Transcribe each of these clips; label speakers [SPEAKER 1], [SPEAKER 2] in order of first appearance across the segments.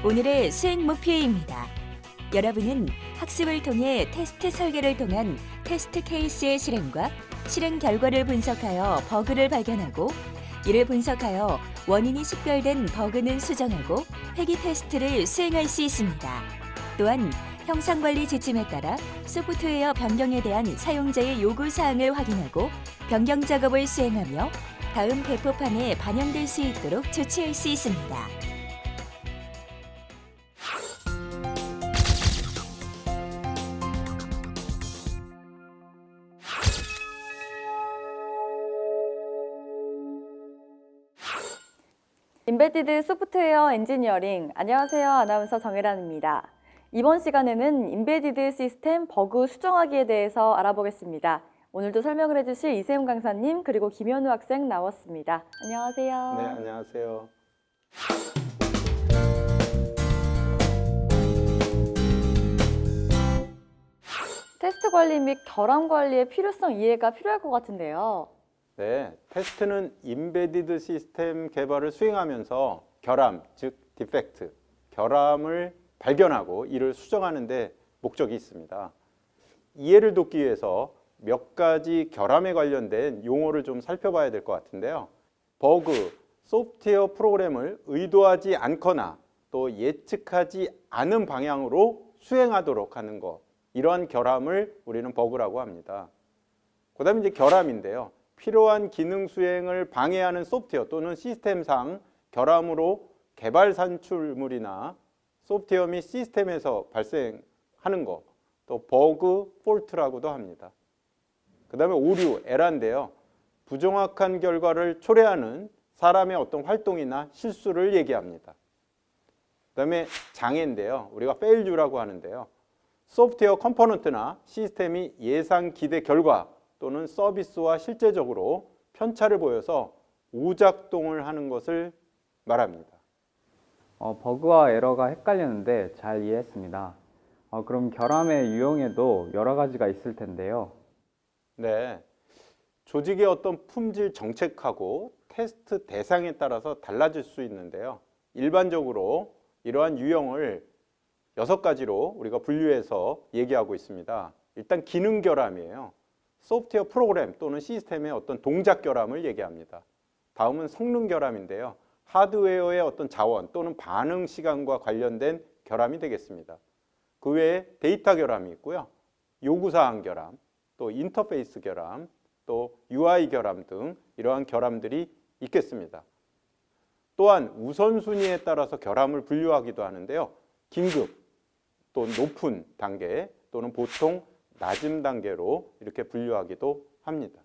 [SPEAKER 1] 오늘의 수행 목표입니다. 여러분은 학습을 통해 테스트 설계를 통한 테스트 케이스의 실행과 실행 결과를 분석하여 버그를 발견하고 이를 분석하여 원인이 식별된 버그는 수정하고 회귀 테스트를 수행할 수 있습니다. 또한 형상관리 지침에 따라 소프트웨어 변경에 대한 사용자의 요구사항을 확인하고 변경 작업을 수행하며 다음 배포판에 반영될 수 있도록 조치할 수 있습니다.
[SPEAKER 2] 임베디드 소프트웨어 엔지니어링, 안녕하세요. 아나운서 정혜란입니다. 이번 시간에는 임베디드 시스템 버그 수정하기에 대해서 알아보겠습니다. 오늘도 설명을 해주실 이세훈 강사님 그리고 김현우 학생 나왔습니다. 안녕하세요.
[SPEAKER 3] 네, 안녕하세요.
[SPEAKER 2] 테스트 관리 및 결함 관리의 필요성 이해가 필요할 것 같은데요.
[SPEAKER 3] 네, 테스트는 임베디드 시스템 개발을 수행하면서 결함, 즉 디펙트, 결함을 발견하고 이를 수정하는 데 목적이 있습니다. 이해를 돕기 위해서 몇 가지 결함에 관련된 용어를 좀 살펴봐야 될 것 같은데요. 버그, 소프트웨어 프로그램을 의도하지 않거나 또 예측하지 않은 방향으로 수행하도록 하는 것, 이러한 결함을 우리는 버그라고 합니다. 그 다음에 이제 결함인데요. 필요한 기능 수행을 방해하는 소프트웨어 또는 시스템상 결함으로 개발 산출물이나 소프트웨어 및 시스템에서 발생하는 것, 또 버그, 폴트라고도 합니다. 그 다음에 오류, 에러인데요. 부정확한 결과를 초래하는 사람의 어떤 활동이나 실수를 얘기합니다. 그 다음에 장애인데요. 우리가 failure라고 하는데요. 소프트웨어 컴포넌트나 시스템이 예상 기대 결과 또는 서비스와 실제적으로 편차를 보여서 오작동을 하는 것을 말합니다.
[SPEAKER 4] 버그와 에러가 헷갈리는데 잘 이해했습니다. 그럼 결함의 유형에도 여러 가지가 있을 텐데요.
[SPEAKER 3] 네, 조직의 어떤 품질 정책하고 테스트 대상에 따라서 달라질 수 있는데요. 일반적으로 이러한 유형을 6가지로 우리가 분류해서 얘기하고 있습니다. 일단 기능 결함이에요. 소프트웨어 프로그램 또는 시스템의 어떤 동작 결함을 얘기합니다. 다음은 성능 결함인데요. 하드웨어의 어떤 자원 또는 반응 시간과 관련된 결함이 되겠습니다. 그 외에 데이터 결함이 있고요. 요구사항 결함, 또 인터페이스 결함, 또 UI 결함 등 이러한 결함들이 있겠습니다. 또한 우선순위에 따라서 결함을 분류하기도 하는데요. 긴급, 또 높은 단계 또는 보통 낮은 단계로 이렇게 분류하기도 합니다.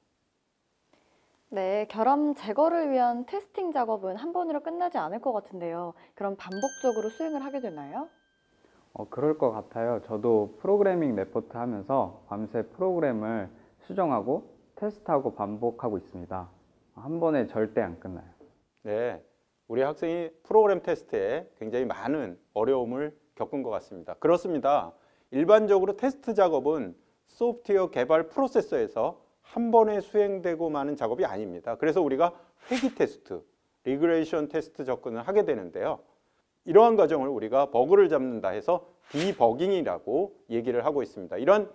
[SPEAKER 2] 네, 결함 제거를 위한 테스팅 작업은 한 번으로 끝나지 않을 것 같은데요. 그럼 반복적으로 수행을 하게 되나요?
[SPEAKER 4] 그럴 것 같아요. 저도 프로그래밍 레포트 하면서 밤새 프로그램을 수정하고 테스트하고 반복하고 있습니다. 한 번에 절대 안 끝나요.
[SPEAKER 3] 네, 우리 학생이 프로그램 테스트에 굉장히 많은 어려움을 겪은 것 같습니다. 그렇습니다. 일반적으로 테스트 작업은 소프트웨어 개발 프로세서에서 한 번에 수행되고 마는 작업이 아닙니다. 그래서 우리가 회귀 테스트, 리그레이션 테스트 접근을 하게 되는데요. 이러한 과정을 우리가 버그를 잡는다 해서 디버깅이라고 얘기를 하고 있습니다. 이런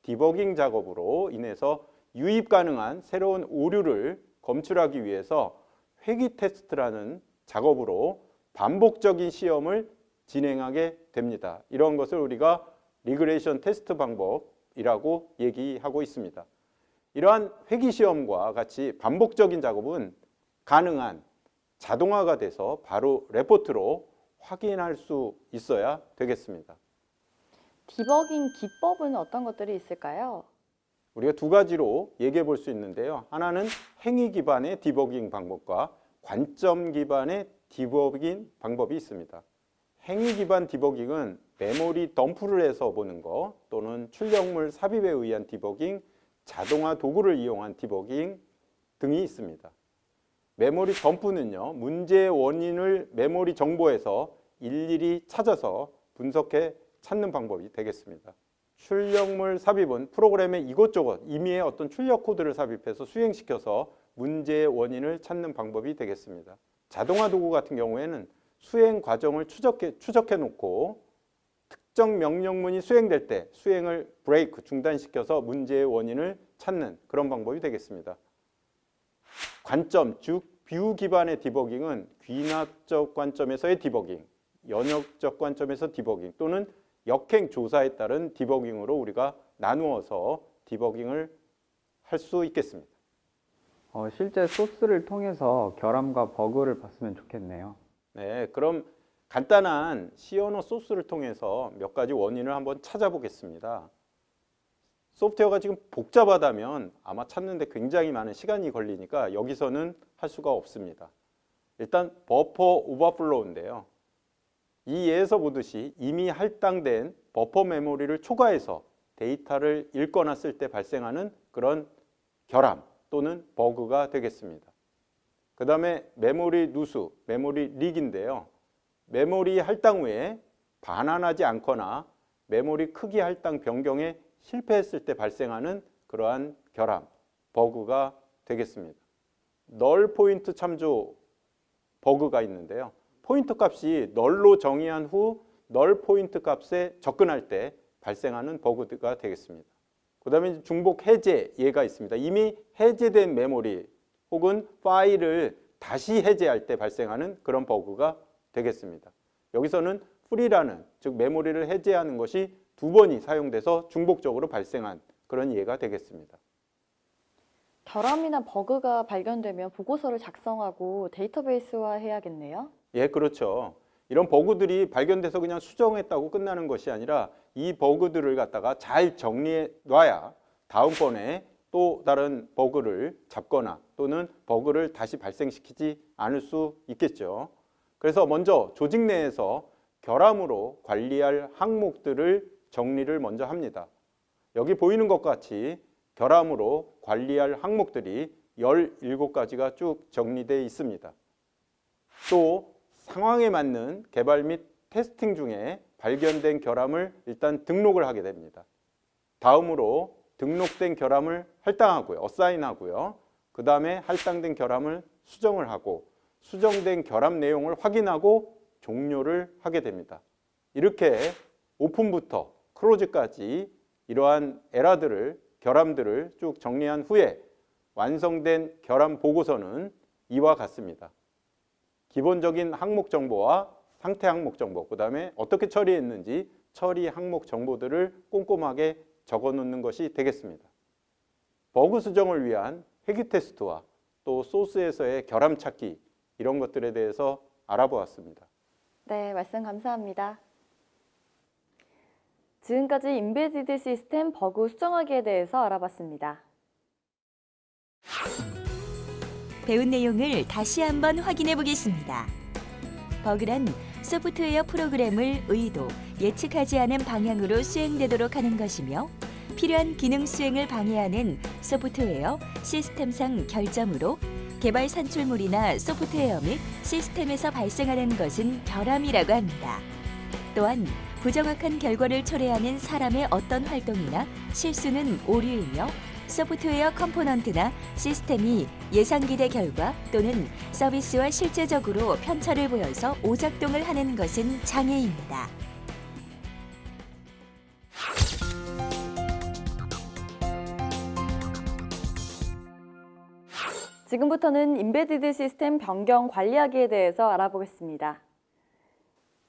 [SPEAKER 3] 디버깅 작업으로 인해서 유입 가능한 새로운 오류를 검출하기 위해서 회귀 테스트라는 작업으로 반복적인 시험을 진행하게 됩니다. 이런 것을 우리가 리그레이션 테스트 방법이라고 얘기하고 있습니다. 이러한 회귀 시험과 같이 반복적인 작업은 가능한 자동화가 돼서 바로 레포트로 확인할 수 있어야 되겠습니다.
[SPEAKER 2] 디버깅 기법은 어떤 것들이 있을까요?
[SPEAKER 3] 우리가 2가지로 얘기해 볼 수 있는데요. 하나는 행위 기반의 디버깅 방법과 관점 기반의 디버깅 방법이 있습니다. 행위 기반 디버깅은 메모리 덤프를 해서 보는 것 또는 출력물 삽입에 의한 디버깅, 자동화 도구를 이용한 디버깅 등이 있습니다. 메모리 덤프는요, 문제의 원인을 메모리 정보에서 일일이 찾아서 분석해 찾는 방법이 되겠습니다. 출력물 삽입은 프로그램에 이것저것 임의의 어떤 출력 코드를 삽입해서 수행시켜서 문제의 원인을 찾는 방법이 되겠습니다. 자동화 도구 같은 경우에는 수행 과정을 추적해 놓고 특정 명령문이 수행될 때 수행을 브레이크, 중단시켜서 문제의 원인을 찾는 그런 방법이 되겠습니다. 관점, 즉 뷰 기반의 디버깅은 귀납적 관점에서의 디버깅, 연역적 관점에서 디버깅 또는 역행 조사에 따른 디버깅으로 우리가 나누어서 디버깅을 할 수 있겠습니다.
[SPEAKER 4] 실제 소스를 통해서 결함과 버그를 봤으면 좋겠네요.
[SPEAKER 3] 네, 그럼 간단한 C 언어 소스를 통해서 몇 가지 원인을 한번 찾아보겠습니다. 소프트웨어가 지금 복잡하다면 아마 찾는데 굉장히 많은 시간이 걸리니까 여기서는 할 수가 없습니다. 일단 버퍼 오버플로우인데요. 이 예에서 보듯이 이미 할당된 버퍼 메모리를 초과해서 데이터를 읽거나 쓸 때 발생하는 그런 결함 또는 버그가 되겠습니다. 그 다음에 메모리 누수, 메모리 릭인데요. 메모리 할당 후에 반환하지 않거나 메모리 크기 할당 변경에 실패했을 때 발생하는 그러한 결함, 버그가 되겠습니다. 널 포인트 참조 버그가 있는데요. 포인트 값이 널로 정의한 후 널 포인트 값에 접근할 때 발생하는 버그가 되겠습니다. 그 다음에 중복 해제 예가 있습니다. 이미 해제된 메모리 혹은 파일을 다시 해제할 때 발생하는 그런 버그가 되겠습니다. 여기서는 free라는 즉 메모리를 해제하는 것이 두 번이 사용돼서 중복적으로 발생한 그런 예가 되겠습니다.
[SPEAKER 2] 결함이나 버그가 발견되면 보고서를 작성하고 데이터베이스화 해야겠네요.
[SPEAKER 3] 예, 그렇죠. 이런 버그들이 발견돼서 그냥 수정했다고 끝나는 것이 아니라 이 버그들을 갖다가 잘 정리해 놔야 다음번에 또 다른 버그를 잡거나 또는 버그를 다시 발생시키지 않을 수 있겠죠. 그래서 먼저 조직 내에서 결함으로 관리할 항목들을 정리를 먼저 합니다. 여기 보이는 것 같이 결함으로 관리할 항목들이 17가지가 쭉 정리되어 있습니다. 또 상황에 맞는 개발 및 테스팅 중에 발견된 결함을 일단 등록을 하게 됩니다. 다음으로 등록된 결함을 할당하고요. 어사인하고요. 그 다음에 할당된 결함을 수정을 하고 수정된 결함 내용을 확인하고 종료를 하게 됩니다. 이렇게 오픈부터 클로즈까지 이러한 에러들을 결함들을 쭉 정리한 후에 완성된 결함 보고서는 이와 같습니다. 기본적인 항목 정보와 상태 항목 정보, 그 다음에 어떻게 처리했는지 처리 항목 정보들을 꼼꼼하게 적어 놓는 것이 되겠습니다. 버그 수정을 위한 회귀 테스트와 또 소스에서의 결함 찾기 이런 것들에 대해서 알아보았습니다.
[SPEAKER 2] 네, 말씀 감사합니다. 지금까지 인베디드 시스템 버그 수정하기에 대해서 알아봤습니다.
[SPEAKER 1] 배운 내용을 다시 한번 확인해 보겠습니다. 버그란 소프트웨어 프로그램을 의도, 예측하지 않은 방향으로 수행되도록 하는 것이며 필요한 기능 수행을 방해하는 소프트웨어, 시스템상 결점으로 개발 산출물이나 소프트웨어 및 시스템에서 발생하는 것은 결함이라고 합니다. 또한 부정확한 결과를 초래하는 사람의 어떤 활동이나 실수는 오류이며 소프트웨어 컴포넌트나 시스템이 예상 기대 결과 또는 서비스와 실제적으로 편차를 보여서 오작동을 하는 것은 장애입니다.
[SPEAKER 2] 지금부터는 인베디드 시스템 변경 관리하기에 대해서 알아보겠습니다.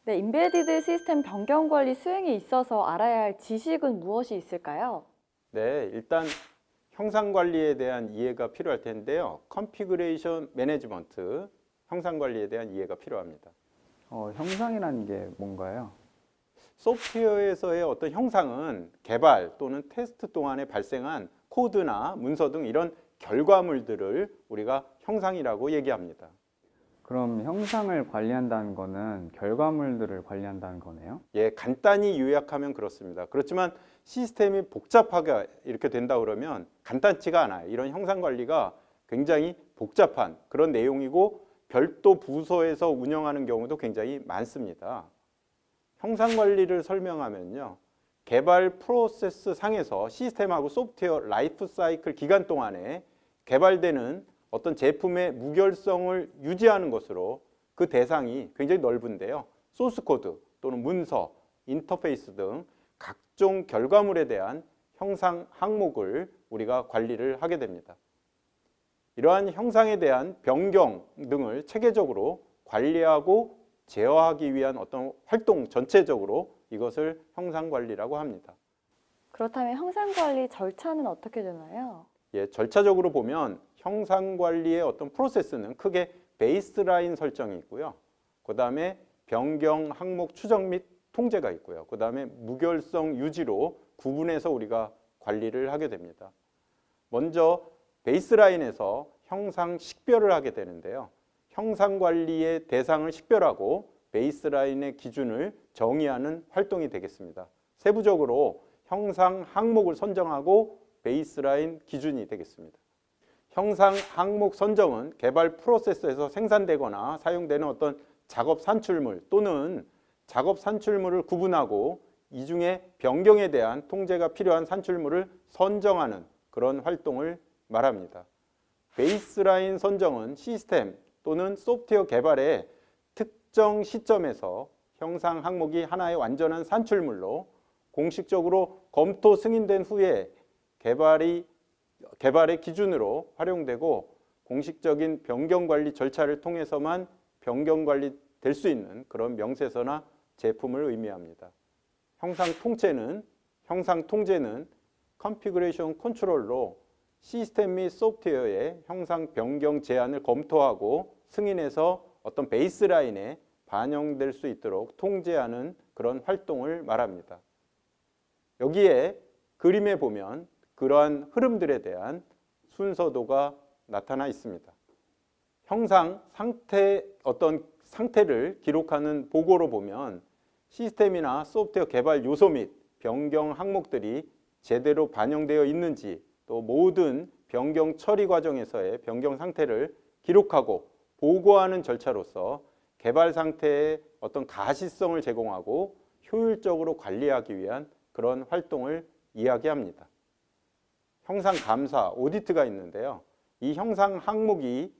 [SPEAKER 2] 네, 인베디드 시스템 변경 관리 수행에 있어서 알아야 할 지식은 무엇이 있을까요?
[SPEAKER 3] 네, 일단 형상 관리에 대한 이해가 필요할 텐데요. 컨피그레이션 매니지먼트, 형상 관리에 대한 이해가 필요합니다.
[SPEAKER 4] 형상이라는 게 뭔가요?
[SPEAKER 3] 소프트웨어에서의 어떤 형상은 개발 또는 테스트 동안에 발생한 코드나 문서 등 이런 결과물들을 우리가 형상이라고 얘기합니다.
[SPEAKER 4] 그럼 형상을 관리한다는 거는 결과물들을 관리한다는 거네요?
[SPEAKER 3] 예, 간단히 요약하면 그렇습니다. 그렇지만 시스템이 복잡하게 이렇게 된다 그러면 간단치가 않아요. 이런 형상 관리가 굉장히 복잡한 그런 내용이고 별도 부서에서 운영하는 경우도 굉장히 많습니다. 형상 관리를 설명하면요. 개발 프로세스 상에서 시스템하고 소프트웨어 라이프 사이클 기간 동안에 개발되는 어떤 제품의 무결성을 유지하는 것으로 그 대상이 굉장히 넓은데요. 소스 코드 또는 문서, 인터페이스 등 각종 결과물에 대한 형상 항목을 우리가 관리를 하게 됩니다. 이러한 형상에 대한 변경 등을 체계적으로 관리하고 제어하기 위한 어떤 활동 전체적으로 이것을 형상 관리라고 합니다.
[SPEAKER 2] 그렇다면 형상 관리 절차는 어떻게 되나요?
[SPEAKER 3] 예, 절차적으로 보면 형상 관리의 어떤 프로세스는 크게 베이스라인 설정이 있고요. 그 다음에 변경 항목 추정 및 통제가 있고요. 그 다음에 무결성 유지로 구분해서 우리가 관리를 하게 됩니다. 먼저 베이스라인에서 형상 식별을 하게 되는데요. 형상 관리의 대상을 식별하고 베이스라인의 기준을 정의하는 활동이 되겠습니다. 세부적으로 형상 항목을 선정하고 베이스라인 기준이 되겠습니다. 형상 항목 선정은 개발 프로세스에서 생산되거나 사용되는 어떤 작업 산출물 또는 작업 산출물을 구분하고 이 중에 변경에 대한 통제가 필요한 산출물을 선정하는 그런 활동을 말합니다. 베이스라인 선정은 시스템 또는 소프트웨어 개발의 특정 시점에서 형상 항목이 하나의 완전한 산출물로 공식적으로 검토 승인된 후에 개발의 기준으로 활용되고 공식적인 변경 관리 절차를 통해서만 변경 관리 될 수 있는 그런 명세서나 제품을 의미합니다. 형상 통제는 컨피그레이션 컨트롤로 시스템 및 소프트웨어의 형상 변경 제한을 검토하고 승인해서 어떤 베이스라인에 반영될 수 있도록 통제하는 그런 활동을 말합니다. 여기에 그림에 보면 그러한 흐름들에 대한 순서도가 나타나 있습니다. 형상 어떤 상태를 기록하는 보고로 보면 시스템이나 소프트웨어 개발 요소 및 변경 항목들이 제대로 반영되어 있는지 또 모든 변경 처리 과정에서의 변경 상태를 기록하고 보고하는 절차로서 개발 상태의 어떤 가시성을 제공하고 효율적으로 관리하기 위한 그런 활동을 이야기합니다. 형상 감사, 오디트가 있는데요. 이 형상 항목이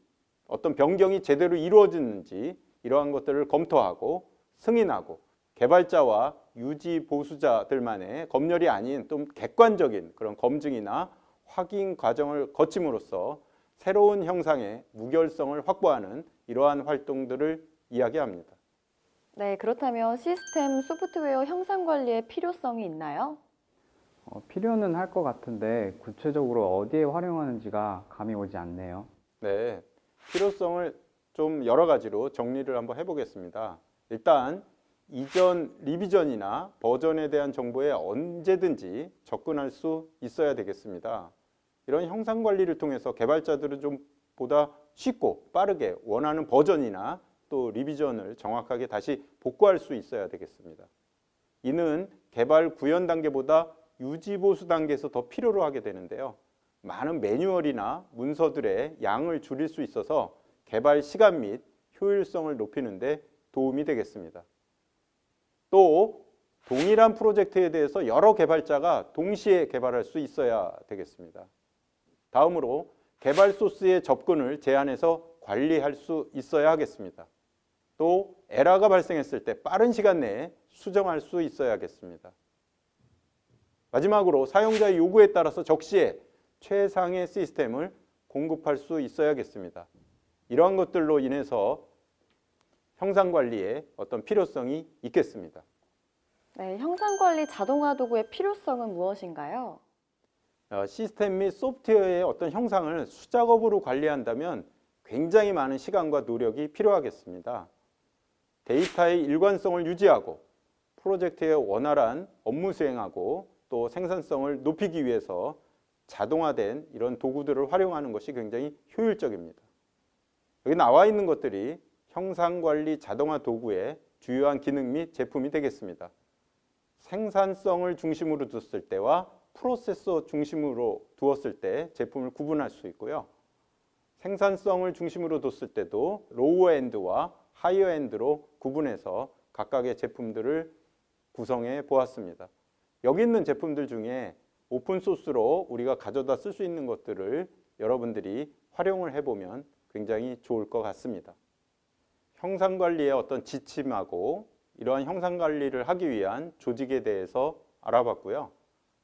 [SPEAKER 3] 어떤 변경이 제대로 이루어졌는지 이러한 것들을 검토하고 승인하고 개발자와 유지 보수자들만의 검열이 아닌 좀 객관적인 그런 검증이나 확인 과정을 거침으로써 새로운 형상의 무결성을 확보하는 이러한 활동들을 이야기합니다.
[SPEAKER 2] 네, 그렇다면 시스템, 소프트웨어 형상 관리의 필요성이 있나요?
[SPEAKER 4] 필요는 할 것 같은데 구체적으로 어디에 활용하는지가 감이 오지 않네요.
[SPEAKER 3] 네, 필요성을 좀 여러 가지로 정리를 한번 해보겠습니다. 일단 이전 리비전이나 버전에 대한 정보에 언제든지 접근할 수 있어야 되겠습니다. 이런 형상 관리를 통해서 개발자들은 좀 보다 쉽고 빠르게 원하는 버전이나 또 리비전을 정확하게 다시 복구할 수 있어야 되겠습니다. 이는 개발 구현 단계보다 유지 보수 단계에서 더 필요로 하게 되는데요. 많은 매뉴얼이나 문서들의 양을 줄일 수 있어서 개발 시간 및 효율성을 높이는 데 도움이 되겠습니다. 또 동일한 프로젝트에 대해서 여러 개발자가 동시에 개발할 수 있어야 되겠습니다. 다음으로 개발 소스의 접근을 제한해서 관리할 수 있어야 하겠습니다. 또 에러가 발생했을 때 빠른 시간 내에 수정할 수 있어야겠습니다. 마지막으로 사용자의 요구에 따라서 적시에 최상의 시스템을 공급할 수 있어야겠습니다. 이러한 것들로 인해서 형상 관리에 어떤 필요성이 있겠습니다.
[SPEAKER 2] 네, 형상 관리 자동화 도구의 필요성은 무엇인가요?
[SPEAKER 3] 시스템 및 소프트웨어의 어떤 형상을 수작업으로 관리한다면 굉장히 많은 시간과 노력이 필요하겠습니다. 데이터의 일관성을 유지하고 프로젝트의 원활한 업무 수행하고 또 생산성을 높이기 위해서 자동화된 이런 도구들을 활용하는 것이 굉장히 효율적입니다. 여기 나와 있는 것들이 형상관리 자동화 도구의 주요한 기능 및 제품이 되겠습니다. 생산성을 중심으로 뒀을 때와 프로세서 중심으로 두었을 때 제품을 구분할 수 있고요. 생산성을 중심으로 뒀을 때도 로우 엔드와 하이어 엔드로 구분해서 각각의 제품들을 구성해 보았습니다. 여기 있는 제품들 중에 오픈소스로 우리가 가져다 쓸 수 있는 것들을 여러분들이 활용을 해보면 굉장히 좋을 것 같습니다. 형상 관리의 어떤 지침하고 이러한 형상 관리를 하기 위한 조직에 대해서 알아봤고요.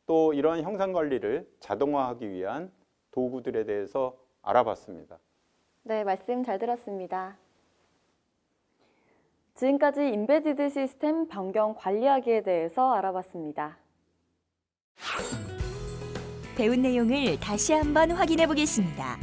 [SPEAKER 3] 또 이러한 형상 관리를 자동화하기 위한 도구들에 대해서 알아봤습니다.
[SPEAKER 2] 네, 말씀 잘 들었습니다. 지금까지 인베디드 시스템 변경 관리하기에 대해서 알아봤습니다.
[SPEAKER 1] 배운 내용을 다시 한번 확인해 보겠습니다.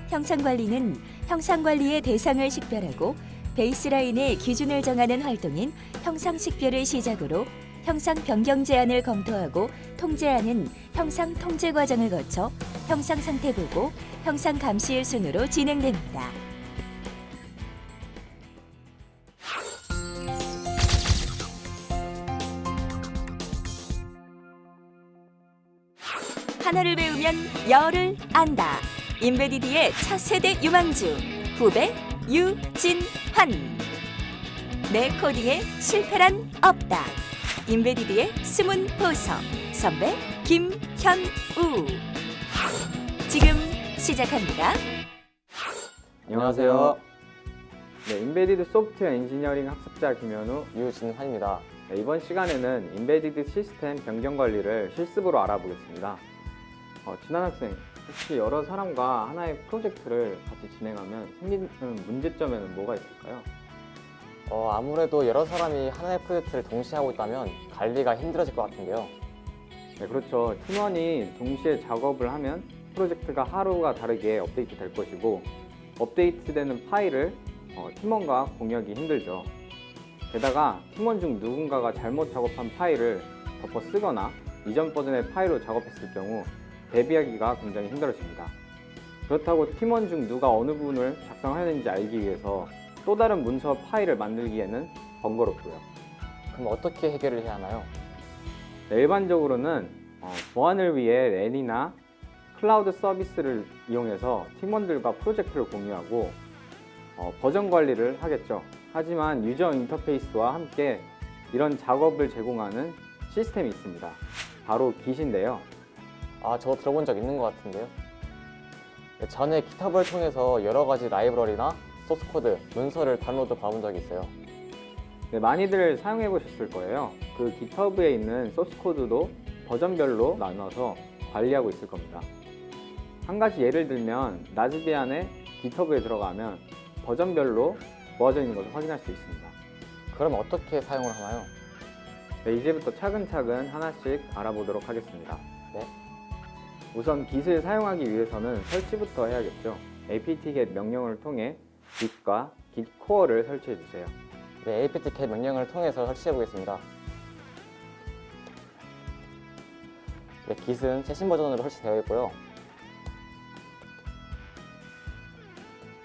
[SPEAKER 1] 형상 관리는 형상 관리의 대상을 식별하고 베이스라인의 기준을 정하는 활동인 형상 식별을 시작으로 형상 변경 제한을 검토하고 통제하는 형상 통제 과정을 거쳐 형상 상태 보고, 형상 감시의 순으로 진행됩니다. 하나를 배우면 열을 안다. 인베디드의 차세대 유망주 후배 유진환. 내 코딩에 실패란 없다. 인베디드의 숨은 보석 선배 김현우. 지금 시작합니다.
[SPEAKER 5] 안녕하세요.
[SPEAKER 4] 네, 인베디드 소프트웨어 엔지니어링 학습자 김현우.
[SPEAKER 5] 유진환입니다.
[SPEAKER 4] 네, 이번 시간에는 인베디드 시스템 변경 관리를 실습으로 알아보겠습니다. 진환 학생, 혹시 여러 사람과 하나의 프로젝트를 같이 진행하면 생기는 문제점에는 뭐가 있을까요?
[SPEAKER 5] 아무래도 여러 사람이 하나의 프로젝트를 동시에 하고 있다면 관리가 힘들어질 것 같은데요.
[SPEAKER 4] 네, 그렇죠. 팀원이 동시에 작업을 하면 프로젝트가 하루가 다르게 업데이트 될 것이고, 업데이트되는 파일을 팀원과 공유하기 힘들죠. 게다가 팀원 중 누군가가 잘못 작업한 파일을 덮어 쓰거나 이전 버전의 파일로 작업했을 경우 대비하기가 굉장히 힘들어집니다. 그렇다고 팀원 중 누가 어느 부분을 작성하였는지 알기 위해서 또 다른 문서 파일을 만들기에는 번거롭고요.
[SPEAKER 5] 그럼 어떻게 해결을 해야 하나요?
[SPEAKER 4] 네, 일반적으로는 보안을 위해 N이나 클라우드 서비스를 이용해서 팀원들과 프로젝트를 공유하고 버전 관리를 하겠죠. 하지만 유저 인터페이스와 함께 이런 작업을 제공하는 시스템이 있습니다. 바로 Git인데요.
[SPEAKER 5] 저 들어본 적 있는 것 같은데요. 전에 GitHub을 통해서 여러 가지 라이브러리나 소스코드, 문서를 다운로드 받아본 적이 있어요.
[SPEAKER 4] 네, 많이들 사용해 보셨을 거예요. 그 GitHub에 있는 소스코드도 버전별로 나눠서 관리하고 있을 겁니다. 한 가지 예를 들면 나즈비안의 GitHub에 들어가면 버전별로 모아져 있는 것을 확인할 수 있습니다.
[SPEAKER 5] 그럼 어떻게 사용을 하나요?
[SPEAKER 4] 네, 이제부터 차근차근 하나씩 알아보도록 하겠습니다.
[SPEAKER 5] 네.
[SPEAKER 4] 우선 Git을 사용하기 위해서는 설치부터 해야겠죠. apt-get 명령을 통해 Git과 Git 코어를 설치해 주세요.
[SPEAKER 5] 네, apt-get 명령을 통해서 설치해 보겠습니다. 네, Git은 최신 버전으로 설치되어 있고요.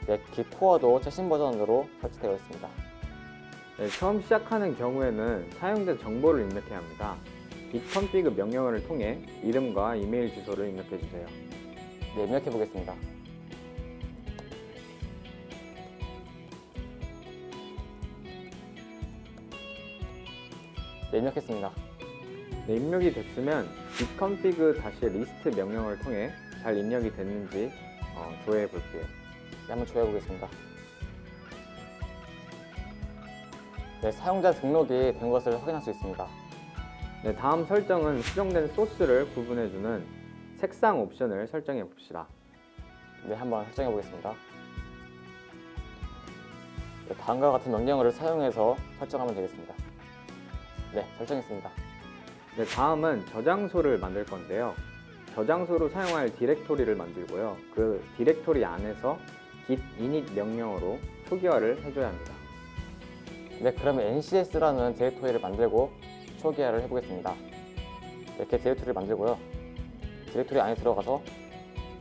[SPEAKER 5] 네, Git 코어도 최신 버전으로 설치되어 있습니다.
[SPEAKER 4] 네, 처음 시작하는 경우에는 사용자 정보를 입력해야 합니다. git config 명령어를 통해 이름과 이메일 주소를 입력해 주세요.
[SPEAKER 5] 네, 입력해 보겠습니다. 네, 입력했습니다.
[SPEAKER 4] 네, 입력이 됐으면 git config -list 명령어를 통해 잘 입력이 됐는지 조회해 볼게요.
[SPEAKER 5] 네, 한번 조회해 보겠습니다. 네, 사용자 등록이 된 것을 확인할 수 있습니다.
[SPEAKER 4] 네, 다음 설정은 수정된 소스를 구분해주는 색상 옵션을 설정해 봅시다.
[SPEAKER 5] 네, 한번 설정해 보겠습니다. 네, 다음과 같은 명령어를 사용해서 설정하면 되겠습니다. 네, 설정했습니다.
[SPEAKER 4] 네, 다음은 저장소를 만들 건데요. 저장소로 사용할 디렉토리를 만들고요. 그 디렉토리 안에서 git init 명령어로 초기화를 해줘야 합니다.
[SPEAKER 5] 네, 그러면 ncs라는 디렉토리를 만들고 초기화를 해보겠습니다. 이렇게 디렉토리를 만들고요. 디렉토리 안에 들어가서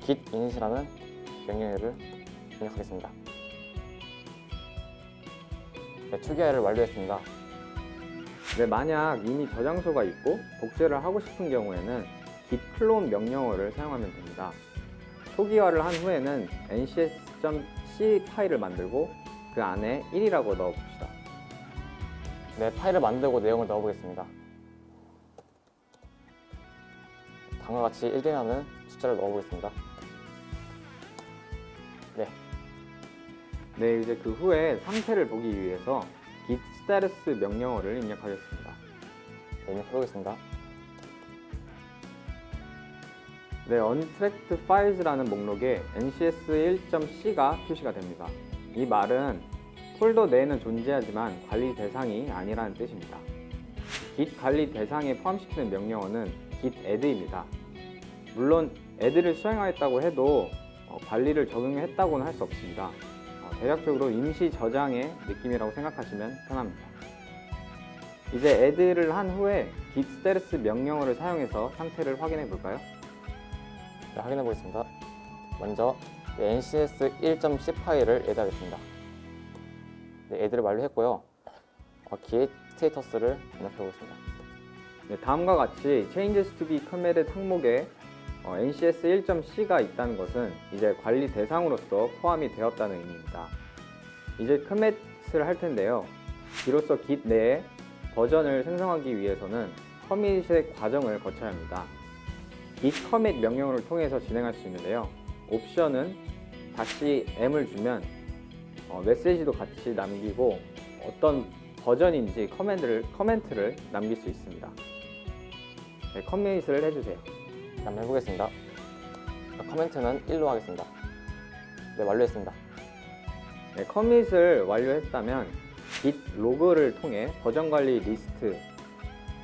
[SPEAKER 5] git init이라는 명령어를 입력하겠습니다. 네, 초기화를 완료했습니다.
[SPEAKER 4] 네, 만약 이미 저장소가 있고 복제를 하고 싶은 경우에는 git clone 명령어를 사용하면 됩니다. 초기화를 한 후에는 ncs.c 파일을 만들고 그 안에 1이라고 넣어봅시다.
[SPEAKER 5] 네, 파일을 만들고 내용을 넣어보겠습니다. 다음과 같이 1이라는 숫자를 넣어보겠습니다. 네.
[SPEAKER 4] 네, 이제 그 후에 상태를 보기 위해서 git status 명령어를 입력하겠습니다.
[SPEAKER 5] 네, 입력해보겠습니다.
[SPEAKER 4] 네, untracked files라는 목록에 ncs1.c가 표시가 됩니다. 이 말은 폴더 내에는 존재하지만 관리 대상이 아니라는 뜻입니다. git 관리 대상에 포함시키는 명령어는 git add입니다. 물론 add를 수행하였다고 해도 관리를 적용했다고는 할 수 없습니다. 대략적으로 임시 저장의 느낌이라고 생각하시면 편합니다. 이제 add를 한 후에 git status 명령어를 사용해서 상태를 확인해 볼까요?
[SPEAKER 5] 네, 확인해 보겠습니다. 먼저 ncs 1.c 파일을 add하겠습니다. 네, add를 완료했고요. git 스테이터스를 입력해 보겠습니다.
[SPEAKER 4] 네, 다음과 같이 changes to be committed 항목에 ncs 1.c가 있다는 것은 이제 관리 대상으로서 포함이 되었다는 의미입니다. 이제 commit을 할 텐데요. 이로써 git 내에 버전을 생성하기 위해서는 커밋의 과정을 거쳐야 합니다. git commit 명령어를 통해서 진행할 수 있는데요. 옵션은 다시 m을 주면 메시지도 같이 남기고 어떤 버전인지 커멘트를 남길 수 있습니다. 네, 커밋을 해주세요.
[SPEAKER 5] 한번 해보겠습니다. 커멘트는 1로 하겠습니다. 네, 완료했습니다.
[SPEAKER 4] 네, 커밋을 완료했다면 git 로그를 통해 버전 관리 리스트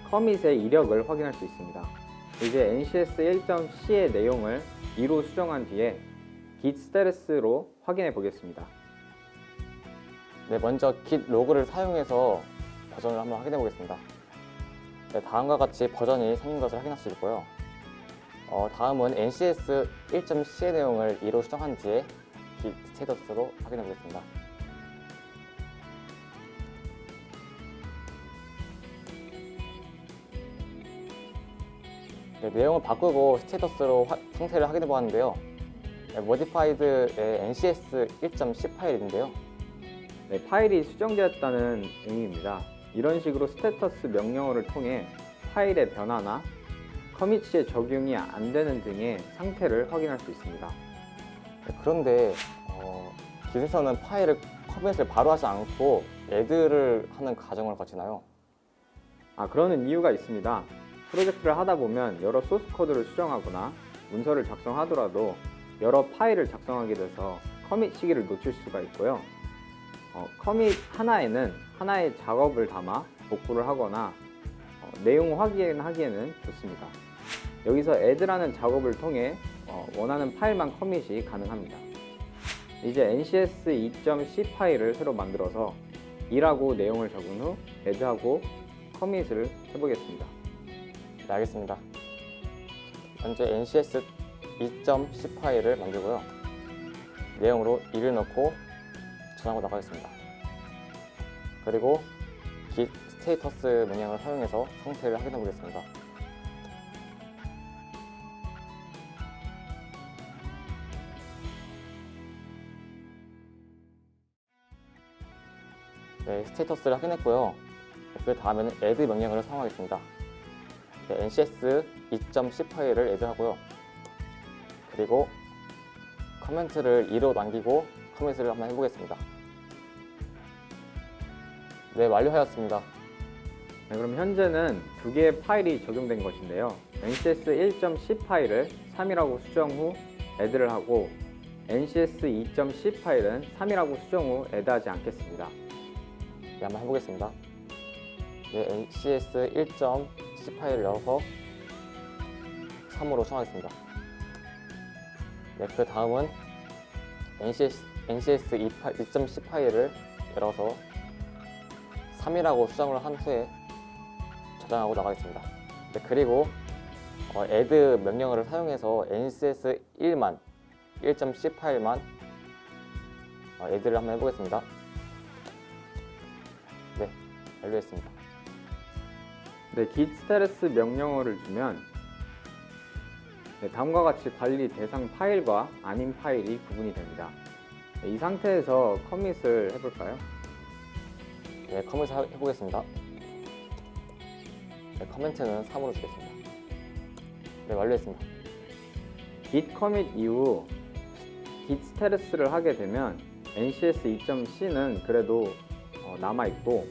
[SPEAKER 4] 커밋의 이력을 확인할 수 있습니다. 이제 ncs 1.c의 내용을 2로 수정한 뒤에 git status로 확인해 보겠습니다.
[SPEAKER 5] 네, 먼저 git 로그를 사용해서 버전을 한번 확인해 보겠습니다. 네, 다음과 같이 버전이 생긴 것을 확인할 수 있고요. 다음은 ncs 1.c의 내용을 2로 수정한 뒤에 git 스테이터스로 확인해 보겠습니다. 네, 내용을 바꾸고 스테이터스로 상태를 확인해 보았는데요. 네, modified의 ncs 1.c 파일인데요.
[SPEAKER 4] 네, 파일이 수정되었다는 의미입니다. 이런 식으로 스테이터스 명령어를 통해 파일의 변화나 커밋이 적용이 안 되는 등의 상태를 확인할 수 있습니다.
[SPEAKER 5] 네, 그런데 깃에서는 파일을 커밋을 바로 하지 않고 add를 하는 과정을 거치나요?
[SPEAKER 4] 그러는 이유가 있습니다. 프로젝트를 하다 보면 여러 소스 코드를 수정하거나 문서를 작성하더라도 여러 파일을 작성하게 돼서 커밋 시기를 놓칠 수가 있고요. 커밋 하나에는 하나의 작업을 담아 복구를 하거나 내용 확인하기에는 좋습니다. 여기서 add라는 작업을 통해 원하는 파일만 커밋이 가능합니다. 이제 ncs 2.c 파일을 새로 만들어서 2라고 내용을 적은 후 add하고 커밋을 해보겠습니다.
[SPEAKER 5] 네, 알겠습니다. 먼저 ncs 2.c 파일을 만들고요. 내용으로 2를 넣고 저장하고 나가겠습니다. 그리고 git 스테이터스 명령을 사용해서 상태를 확인해 보겠습니다. 네, 스테이터스를 확인했고요. 그 다음에는 add 명령어를 사용하겠습니다. 네, ncs 2.c 파일을 add하고요. 그리고 커멘트를 2로 남기고 커밋을 한번 해보겠습니다. 네, 완료하였습니다.
[SPEAKER 4] 네, 그럼 현재는 두 개의 파일이 적용된 것인데요. ncs 1.c 파일을 3이라고 수정 후 add를 하고 ncs 2.c 파일은 3이라고 수정 후 add하지 않겠습니다.
[SPEAKER 5] 네, 한번 해보겠습니다. 네, ncs 1.c 파일을 열어서 3으로 수정하겠습니다. 네, 그 다음은 ncs 2.c 파일을 열어서 3이라고 수정을 한 후에 저장하고 나가겠습니다. 네, 그리고 add 명령어를 사용해서 ncs 1.c 파일만 add를 한번 해보겠습니다. 네, 완료했습니다.
[SPEAKER 4] 네, git status 명령어를 주면 다음과 같이 관리 대상 파일과 아닌 파일이 구분이 됩니다. 이 상태에서 커밋을 해볼까요?
[SPEAKER 5] 네, 커밋을 해보겠습니다. 네, 커멘트는 3으로 주겠습니다. 네, 완료했습니다.
[SPEAKER 4] git commit 이후 git status를 하게 되면 NCS 2.c는 그래도 남아있고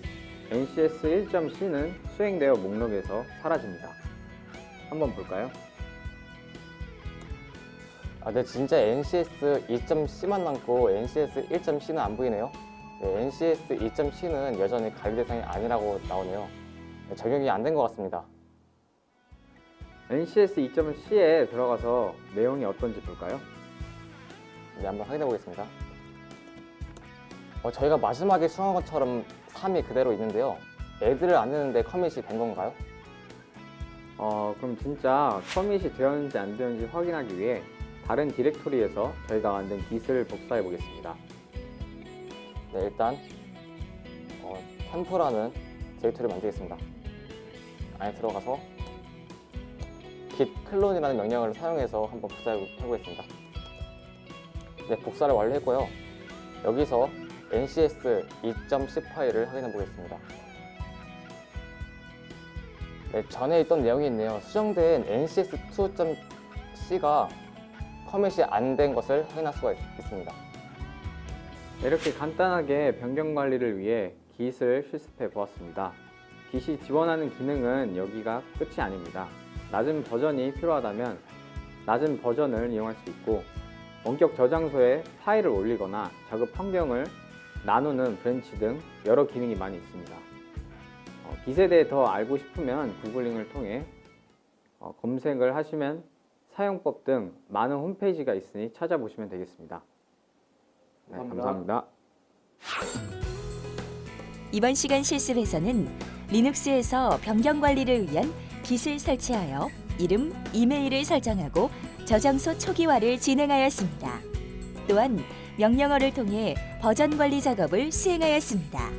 [SPEAKER 4] NCS 1.c는 수행되어 목록에서 사라집니다. 한번 볼까요?
[SPEAKER 5] 네, 진짜 NCS 2.c만 남고 NCS 1.c는 안 보이네요. 네, NCS 2.c는 여전히 관리 대상이 아니라고 나오네요. 네, 적용이 안 된 것 같습니다.
[SPEAKER 4] NCS 2.c에 들어가서 내용이 어떤지 볼까요?
[SPEAKER 5] 네, 한번 확인해 보겠습니다. 저희가 마지막에 수정한 것처럼 3이 그대로 있는데요. 애들을 안 내는데 커밋이 된 건가요?
[SPEAKER 4] 그럼 진짜 커밋이 되었는지 안 되었는지 확인하기 위해 다른 디렉토리에서 저희가 만든 git을 복사해 보겠습니다.
[SPEAKER 5] 네, 일단 템포라는 디렉토리를 만들겠습니다. 안에 들어가서 git 클론이라는 명령을 사용해서 한번 복사해 보겠습니다. 네, 복사를 완료했고요. 여기서 NCS 2.c 파일을 확인해 보겠습니다. 네, 전에 있던 내용이 있네요. 수정된 NCS 2.c가 커밋이 안 된 것을 확인할 수가 있습니다.
[SPEAKER 4] 이렇게 간단하게 변경 관리를 위해 git을 실습해 보았습니다. git이 지원하는 기능은 여기가 끝이 아닙니다. 낮은 버전이 필요하다면 낮은 버전을 이용할 수 있고 원격 저장소에 파일을 올리거나 작업 환경을 나누는 브랜치 등 여러 기능이 많이 있습니다. git에 대해 더 알고 싶으면 구글링을 통해 검색을 하시면 사용법 등 많은 홈페이지가 있으니 찾아보시면 되겠습니다. 네, 감사합니다.
[SPEAKER 1] 이번 시간 실습에서는 리눅스에서 변경 관리를 위한 git을 설치하여 이름, 이메일을 설정하고 저장소 초기화를 진행하였습니다. 또한 명령어를 통해 버전 관리 작업을 수행하였습니다.